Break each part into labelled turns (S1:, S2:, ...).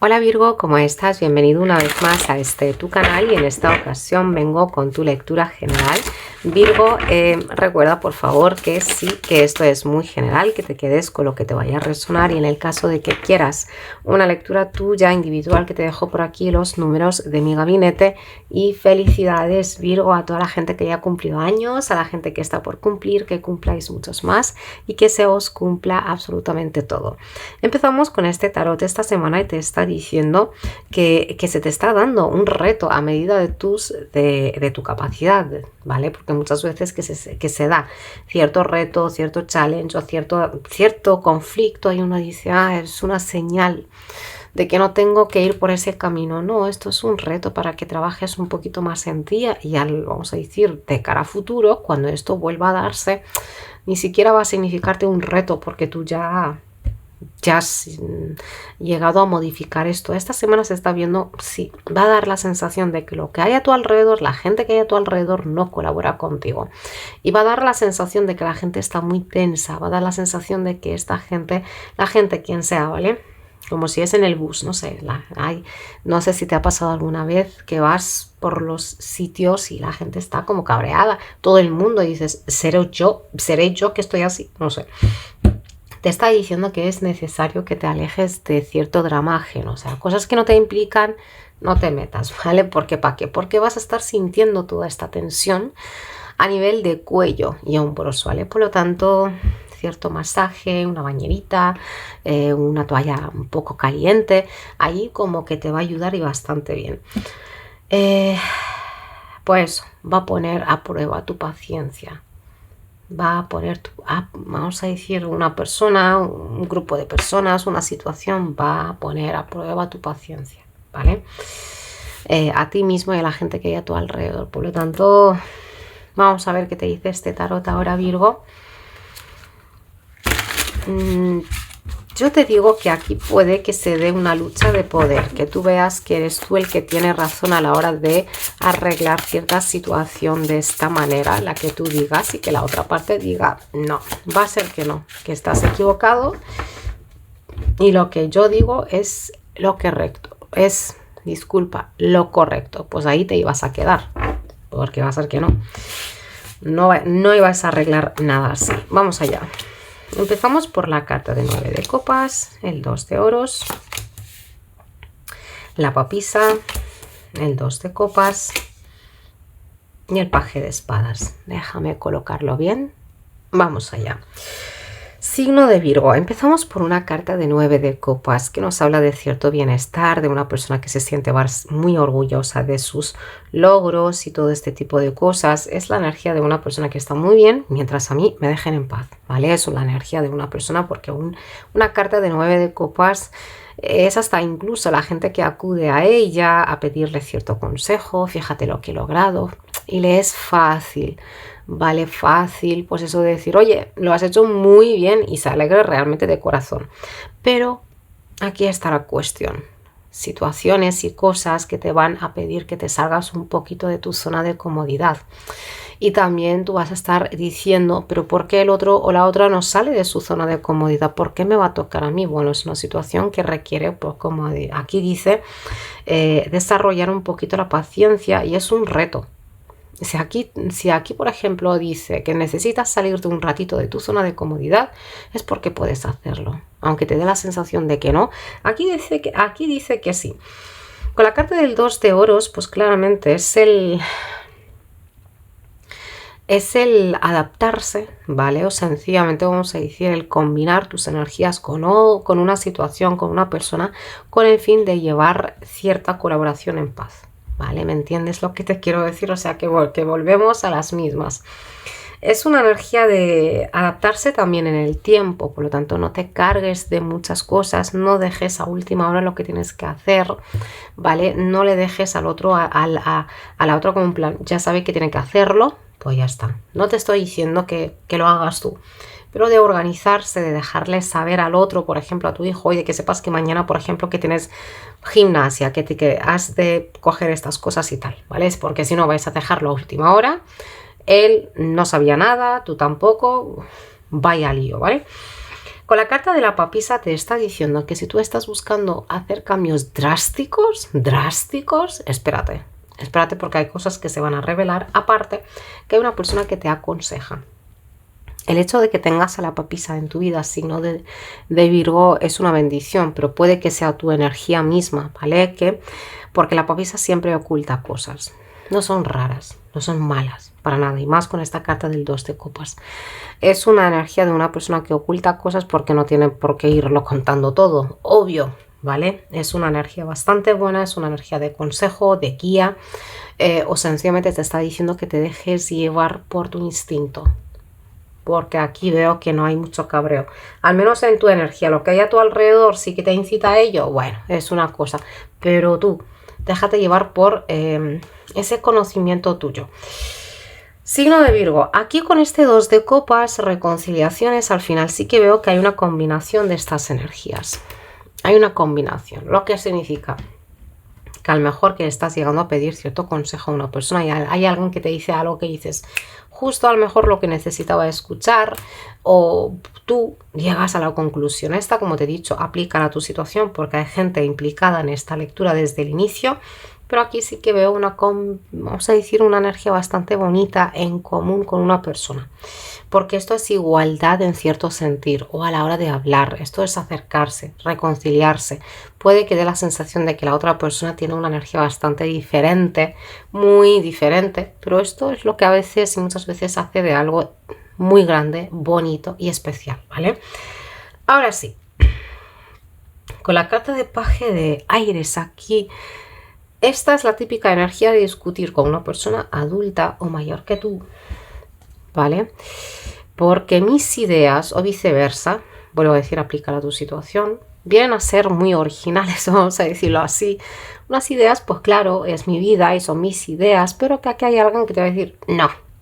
S1: Hola Virgo, ¿cómo estás? Bienvenido una vez más a tu canal y en esta ocasión vengo con tu lectura general. Virgo, recuerda por favor que sí, que esto es muy general, que te quedes con lo que te vaya a resonar y en el caso de que quieras una lectura tuya individual que te dejo por aquí los números de mi gabinete. Y felicidades Virgo a toda la gente que ya ha cumplido años, a la gente que está por cumplir, que cumpláis muchos más y que se os cumpla absolutamente todo. Empezamos con este tarot esta semana y te está diciendo que se te está dando un reto a medida de tu capacidad, ¿vale? Porque muchas veces que se da cierto reto, cierto challenge o cierto conflicto y uno dice, es una señal de que no tengo que ir por ese camino. No, esto es un reto para que trabajes un poquito más en ti y vamos a decir, de cara a futuro, cuando esto vuelva a darse, ni siquiera va a significarte un reto porque tú ya has llegado a modificar esto. Esta semana se está viendo, sí, va a dar la sensación de que lo que hay a tu alrededor, la gente que hay a tu alrededor no colabora contigo. Y va a dar la sensación de que la gente está muy tensa, va a dar la sensación de que esta gente, la gente quien sea, ¿vale? Como si es en el bus, no sé, no sé si te ha pasado alguna vez que vas por los sitios y la gente está como cabreada, todo el mundo y dices, seré yo que estoy así, no sé. Te está diciendo que es necesario que te alejes de cierto drama ajeno, o sea, cosas que no te implican, no te metas, ¿vale? ¿Por qué? ¿Para qué? Porque vas a estar sintiendo toda esta tensión a nivel de cuello y hombros, ¿vale? Por lo tanto, cierto masaje, una bañerita, una toalla un poco caliente, ahí como que te va a ayudar y bastante bien. Pues va a poner a prueba tu paciencia. Va a poner, vamos a decir, una persona, un grupo de personas, una situación, va a poner a prueba tu paciencia, ¿vale? A ti mismo y a la gente que hay a tu alrededor. Por lo tanto, vamos a ver qué te dice este tarot ahora, Virgo. Yo te digo que aquí puede que se dé una lucha de poder, que tú veas que eres tú el que tiene razón a la hora de arreglar cierta situación de esta manera, la que tú digas y que la otra parte diga, no, va a ser que no, que estás equivocado y lo que yo digo es lo correcto, lo correcto, pues ahí te ibas a quedar, porque va a ser que no ibas a arreglar nada así. Vamos allá. Empezamos por la carta de 9 de copas, el 2 de oros, la papisa, el 2 de copas y el paje de espadas. Déjame colocarlo bien. Vamos allá. Signo de Virgo. Empezamos por una carta de 9 de copas que nos habla de cierto bienestar, de una persona que se siente muy orgullosa de sus logros y todo este tipo de cosas. Es la energía de una persona que está muy bien, mientras a mí me dejen en paz, ¿vale? Eso es la energía de una persona porque una carta de 9 de copas es hasta incluso la gente que acude a ella a pedirle cierto consejo, fíjate lo que he logrado, y le es fácil. Vale, fácil, pues eso de decir, oye, lo has hecho muy bien y se alegra realmente de corazón. Pero aquí está la cuestión. Situaciones y cosas que te van a pedir que te salgas un poquito de tu zona de comodidad. Y también tú vas a estar diciendo, pero ¿por qué el otro o la otra no sale de su zona de comodidad? ¿Por qué me va a tocar a mí? Bueno, es una situación que requiere, pues como aquí dice, desarrollar un poquito la paciencia y es un reto. Si aquí, por ejemplo, dice que necesitas salir de un ratito de tu zona de comodidad, es porque puedes hacerlo. Aunque te dé la sensación de que no, aquí dice que sí. Con la carta del 2 de oros, pues claramente es el adaptarse, ¿vale? O sencillamente vamos a decir el combinar tus energías con una situación, con una persona, con el fin de llevar cierta colaboración en paz. ¿Vale? ¿Me entiendes lo que te quiero decir? O sea, que volvemos a las mismas. Es una energía de adaptarse también en el tiempo, por lo tanto no te cargues de muchas cosas, no dejes a última hora lo que tienes que hacer, ¿vale? No le dejes al otro, a la otra como un plan, ya sabe que tiene que hacerlo, pues ya está. No te estoy diciendo que lo hagas tú, pero de organizarse, de dejarle saber al otro, por ejemplo, a tu hijo, y de que sepas que mañana, por ejemplo, que tienes gimnasia, que has de coger estas cosas y tal, ¿vale? Es porque si no vais a dejarlo a última hora, él no sabía nada, tú tampoco, vaya lío, ¿vale? Con la carta de la papisa te está diciendo que si tú estás buscando hacer cambios drásticos, espérate. Espérate porque hay cosas que se van a revelar. Aparte, que hay una persona que te aconseja. El hecho de que tengas a la papisa en tu vida, signo de Virgo, es una bendición, pero puede que sea tu energía misma, ¿vale? Porque la papisa siempre oculta cosas. No son raras, no son malas, para nada. Y más con esta carta del 2 de copas. Es una energía de una persona que oculta cosas porque no tiene por qué irlo contando todo, obvio, ¿vale? Es una energía bastante buena, es una energía de consejo, de guía, o sencillamente te está diciendo que te dejes llevar por tu instinto. Porque aquí veo que no hay mucho cabreo, al menos en tu energía. Lo que hay a tu alrededor sí que te incita a ello, bueno, es una cosa, pero tú déjate llevar por ese conocimiento tuyo. Signo de Virgo, aquí con este 2 de copas, reconciliaciones, al final sí que veo que hay una combinación de estas energías. Hay una combinación, lo que significa que a lo mejor que estás llegando a pedir cierto consejo a una persona y hay alguien que te dice algo que dices, justo a lo mejor lo que necesitaba escuchar, o tú llegas a la conclusión. Esta, como te he dicho, aplica a tu situación porque hay gente implicada en esta lectura desde el inicio, pero aquí sí que veo vamos a decir, una energía bastante bonita en común con una persona. Porque esto es igualdad en cierto sentido, o a la hora de hablar, esto es acercarse, reconciliarse. Puede que dé la sensación de que la otra persona tiene una energía bastante diferente, muy diferente, pero esto es lo que a veces y muchas veces hace de algo muy grande, bonito y especial, ¿vale? Ahora sí, con la carta de paje de aires aquí, esta es la típica energía de discutir con una persona adulta o mayor que tú, ¿vale? Porque mis ideas, o viceversa, vuelvo a decir, aplícala a tu situación, vienen a ser muy originales, vamos a decirlo así. Unas ideas, pues claro, es mi vida y son mis ideas, pero que aquí hay alguien que te va a decir,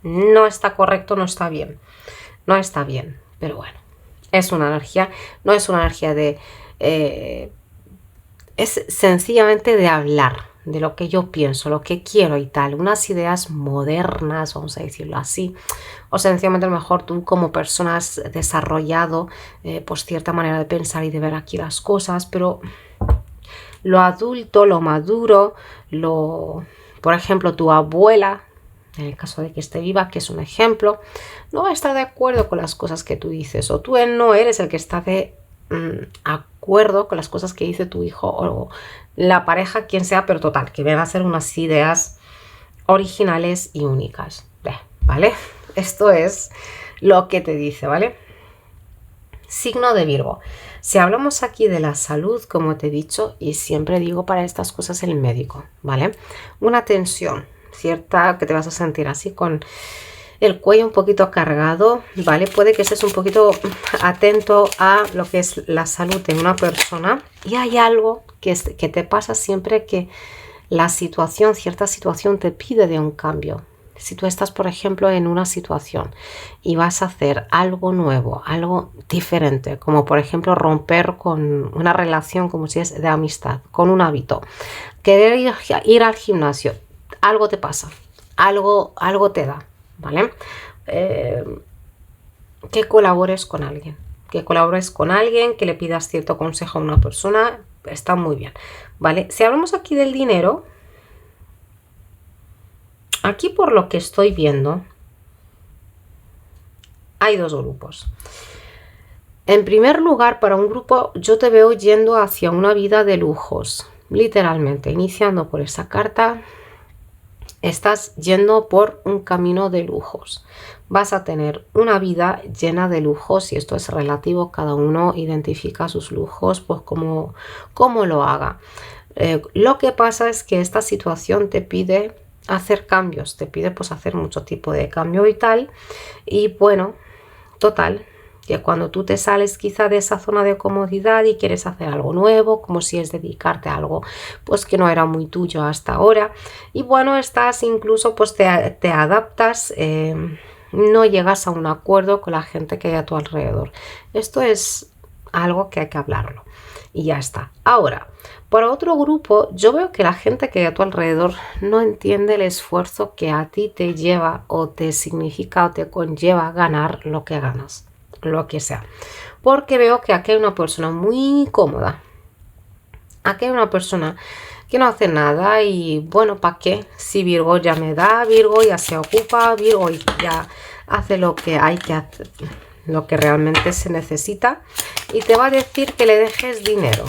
S1: no está correcto, no está bien. No está bien, pero bueno, es una energía, no es una energía de... es sencillamente de hablar de lo que yo pienso, lo que quiero y tal, unas ideas modernas, vamos a decirlo así, o sencillamente a lo mejor tú como persona has desarrollado pues cierta manera de pensar y de ver aquí las cosas, pero lo adulto, lo maduro, por ejemplo, tu abuela, en el caso de que esté viva, que es un ejemplo, no va a estar de acuerdo con las cosas que tú dices, o tú no eres el que está de acuerdo con las cosas que dice tu hijo o la pareja, quien sea, pero total, que van a ser unas ideas originales y únicas, ¿vale? Esto es lo que te dice, ¿vale? Signo de Virgo. Si hablamos aquí de la salud, como te he dicho, y siempre digo para estas cosas el médico, ¿vale? Una tensión cierta que te vas a sentir así con el cuello un poquito cargado, ¿vale? Puede que estés un poquito atento a lo que es la salud de una persona y hay algo que te pasa siempre que cierta situación te pide de un cambio. Si tú estás, por ejemplo, en una situación y vas a hacer algo nuevo, algo diferente, como por ejemplo romper con una relación como si es de amistad, con un hábito, querer ir al gimnasio, algo te pasa, algo te da, ¿vale? Que colabores con alguien, que le pidas cierto consejo a una persona, está muy bien, ¿vale? Si hablamos aquí del dinero, aquí por lo que estoy viendo, hay dos grupos. En primer lugar, para un grupo yo te veo yendo hacia una vida de lujos, literalmente, iniciando por esa carta. Estás yendo por un camino de lujos. Vas a tener una vida llena de lujos y esto es relativo. Cada uno identifica sus lujos pues como lo haga. Lo que pasa es que esta situación te pide hacer cambios. Te pide pues hacer mucho tipo de cambio y tal. Y bueno, total, que cuando tú te sales quizá de esa zona de comodidad y quieres hacer algo nuevo, como si es dedicarte a algo pues que no era muy tuyo hasta ahora, y bueno, estás incluso pues te adaptas, no llegas a un acuerdo con la gente que hay a tu alrededor. Esto es algo que hay que hablarlo y ya está. Ahora, para otro grupo, yo veo que la gente que hay a tu alrededor no entiende el esfuerzo que a ti te lleva o te significa o te conlleva ganar lo que ganas, lo que sea. porque veo que aquí hay una persona muy cómoda. Aquí hay una persona que no hace nada y bueno, ¿para qué? Si Virgo ya me da, Virgo ya se ocupa, Virgo ya hace lo que hay que hacer, lo que realmente se necesita, y te va a decir que le dejes dinero.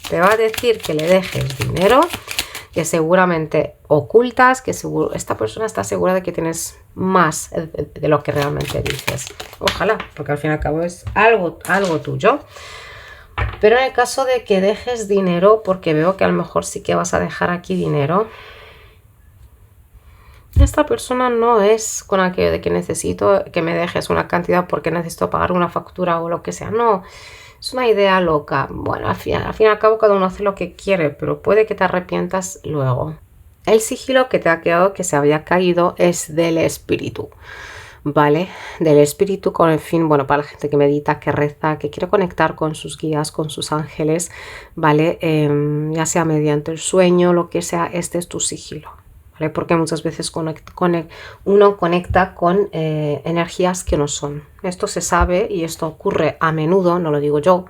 S1: Te va a decir que le dejes dinero, que seguramente ocultas, que seguro, esta persona está segura de que tienes más de lo que realmente dices. Ojalá, porque al fin y al cabo es algo tuyo. Pero en el caso de que dejes dinero, porque veo que a lo mejor sí que vas a dejar aquí dinero, esta persona no es con aquello de que necesito que me dejes una cantidad porque necesito pagar una factura o lo que sea. No, es una idea loca. Bueno, al fin y al cabo cada uno hace lo que quiere, pero puede que te arrepientas luego. El sigilo que te ha quedado, que se había caído, es del espíritu. ¿Vale? Del espíritu con el fin, bueno, para la gente que medita, que reza, que quiere conectar con sus guías, con sus ángeles, ¿vale? Ya sea mediante el sueño, lo que sea, este es tu sigilo, ¿vale? Porque muchas veces uno conecta con energías que no son. Esto se sabe y esto ocurre a menudo, no lo digo yo.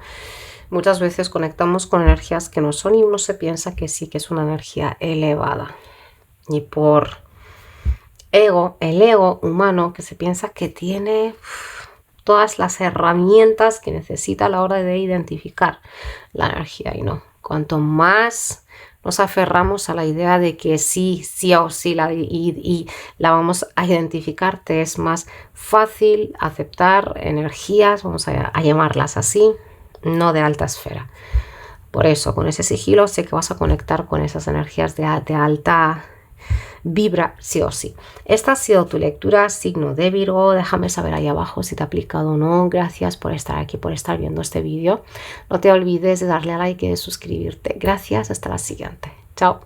S1: Muchas veces conectamos con energías que no son y uno se piensa que sí, que es una energía elevada. Y por el ego humano, que se piensa que tiene todas las herramientas que necesita a la hora de identificar la energía, y no. Cuanto más nos aferramos a la idea de que sí o sí y la vamos a identificar, te es más fácil aceptar energías, vamos a llamarlas así, no de alta esfera. Por eso, con ese sigilo sé que vas a conectar con esas energías de alta vibra, sí o sí. Esta ha sido tu lectura, signo de Virgo. Déjame saber ahí abajo si te ha aplicado o no. Gracias por estar aquí, por estar viendo este vídeo. No te olvides de darle a like y de suscribirte. Gracias, hasta la siguiente. Chao.